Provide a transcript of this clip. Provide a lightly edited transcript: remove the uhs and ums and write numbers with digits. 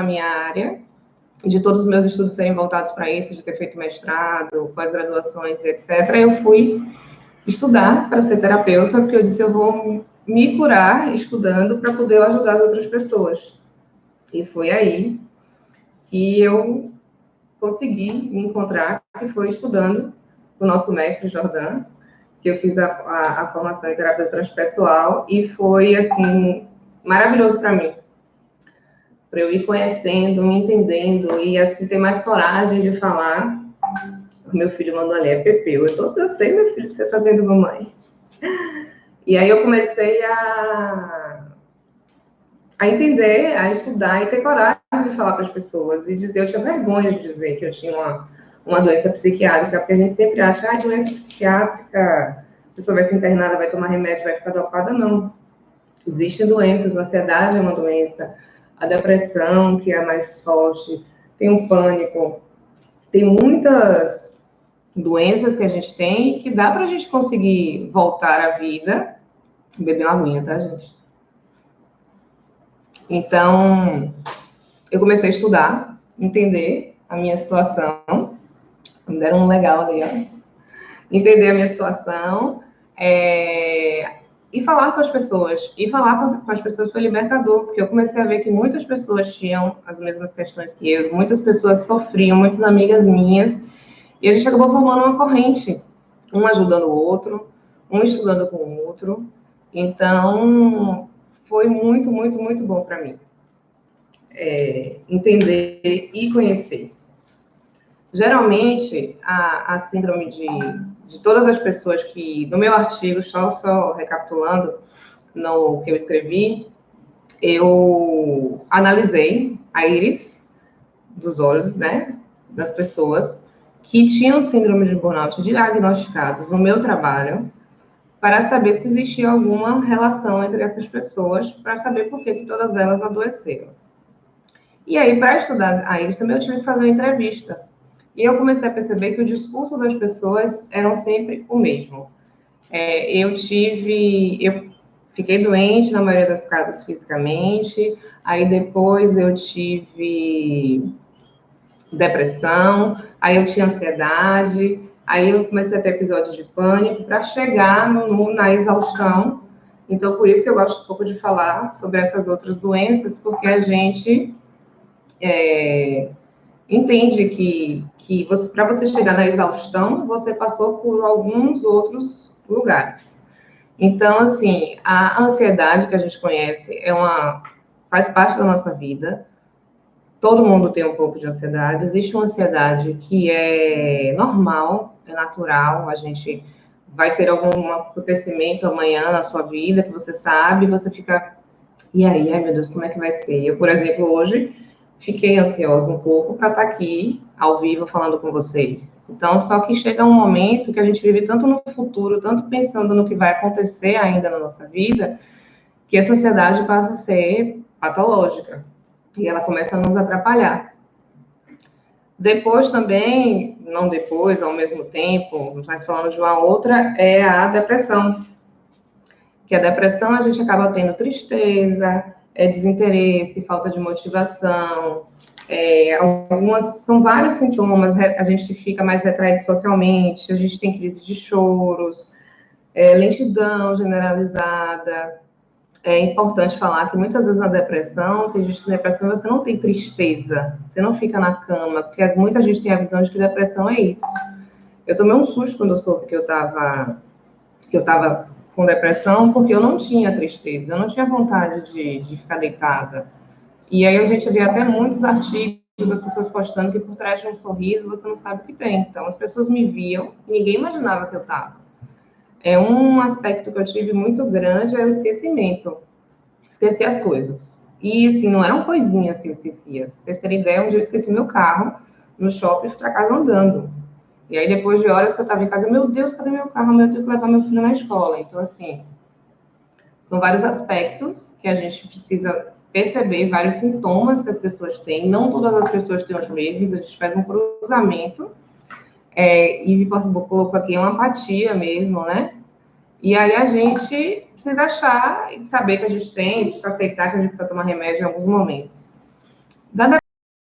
minha área, de todos os meus estudos serem voltados para isso, de ter feito mestrado, pós-graduações, etc., eu fui estudar para ser terapeuta, porque eu disse, eu vou me curar estudando para poder ajudar as outras pessoas. E foi aí que eu consegui me encontrar, que foi estudando com o nosso mestre Jordan, que eu fiz a formação em terapia transpessoal, e foi, assim, maravilhoso para mim, para eu ir conhecendo, me entendendo, e, assim, ter mais coragem de falar. O meu filho mandou ali, é Pepeu. Eu sei, meu filho, que você está vendo, mamãe. E aí eu comecei a entender, a estudar e ter coragem de falar para as pessoas e dizer, eu tinha vergonha de dizer que eu tinha uma doença psiquiátrica, porque a gente sempre acha, doença psiquiátrica, a pessoa vai ser internada, vai tomar remédio, vai ficar dopada. Não. Existem doenças, a ansiedade é uma doença, a depressão, que é a mais forte, tem o pânico, tem muitas doenças que a gente tem que dá para a gente conseguir voltar à vida. Beber uma aguinha, tá, gente? Então, eu comecei a estudar, entender a minha situação. Me deram um legal ali, ó. Entender a minha situação e falar com as pessoas. E falar com as pessoas foi libertador, porque eu comecei a ver que muitas pessoas tinham as mesmas questões que eu, muitas pessoas sofriam, muitas amigas minhas, e a gente acabou formando uma corrente, um ajudando o outro, um estudando com o outro. Então, foi muito, muito, muito bom para mim. Entender e conhecer. Geralmente, a síndrome de todas as pessoas que, no meu artigo, só recapitulando no que eu escrevi, eu analisei a íris dos olhos, né, das pessoas que tinham síndrome de burnout diagnosticados no meu trabalho, para saber se existia alguma relação entre essas pessoas, para saber por que todas elas adoeceram. E aí, para estudar a íris também, eu tive que fazer uma entrevista. E eu comecei a perceber que o discurso das pessoas eram sempre o mesmo. Eu fiquei doente, na maioria das casos, fisicamente. Aí, depois, eu tive depressão. Aí, eu tinha ansiedade. Aí, eu comecei a ter episódios de pânico para chegar na exaustão. Então, por isso que eu gosto um pouco de falar sobre essas outras doenças, porque a gente entende que para você chegar na exaustão, você passou por alguns outros lugares. Então, assim, a ansiedade que a gente conhece faz parte da nossa vida. Todo mundo tem um pouco de ansiedade. Existe uma ansiedade que é normal, é natural. A gente vai ter algum acontecimento amanhã na sua vida que você sabe, você fica, e aí, ai meu Deus, como é que vai ser? Eu, por exemplo, hoje fiquei ansiosa um pouco para estar aqui, ao vivo, falando com vocês. Então, só que chega um momento que a gente vive tanto no futuro, tanto pensando no que vai acontecer ainda na nossa vida, que essa ansiedade passa a ser patológica. E ela começa a nos atrapalhar. Depois também, não depois, ao mesmo tempo, mas falando de uma outra, é a depressão. Que a depressão a gente acaba tendo tristeza, desinteresse, falta de motivação, são vários sintomas, a gente fica mais retraído socialmente, a gente tem crise de choros, lentidão generalizada. É importante falar que muitas vezes na depressão, tem gente que na depressão você não tem tristeza, você não fica na cama, porque muita gente tem a visão de que depressão é isso. Eu tomei um susto quando eu soube que eu estava com depressão, porque eu não tinha tristeza, eu não tinha vontade de ficar deitada. E aí a gente vê até muitos artigos, as pessoas postando que por trás de um sorriso você não sabe o que tem. Então as pessoas me viam, ninguém imaginava que eu estava. Um aspecto que eu tive muito grande é o esquecimento. Esquecer as coisas. E, assim, não eram coisinhas que eu esquecia. Pra vocês terem ideia, um dia eu esqueci meu carro no shopping e fui para casa andando. E aí, depois de horas que eu estava em casa, meu Deus, cadê meu carro? Eu tenho que levar meu filho na escola. Então, assim, são vários aspectos que a gente precisa perceber, vários sintomas que as pessoas têm. Não todas as pessoas têm os mesmos, a gente faz um cruzamento. E colocou aqui uma apatia mesmo, né? E aí a gente precisa achar e saber que a gente tem, precisa aceitar que a gente precisa tomar remédio em alguns momentos. Vai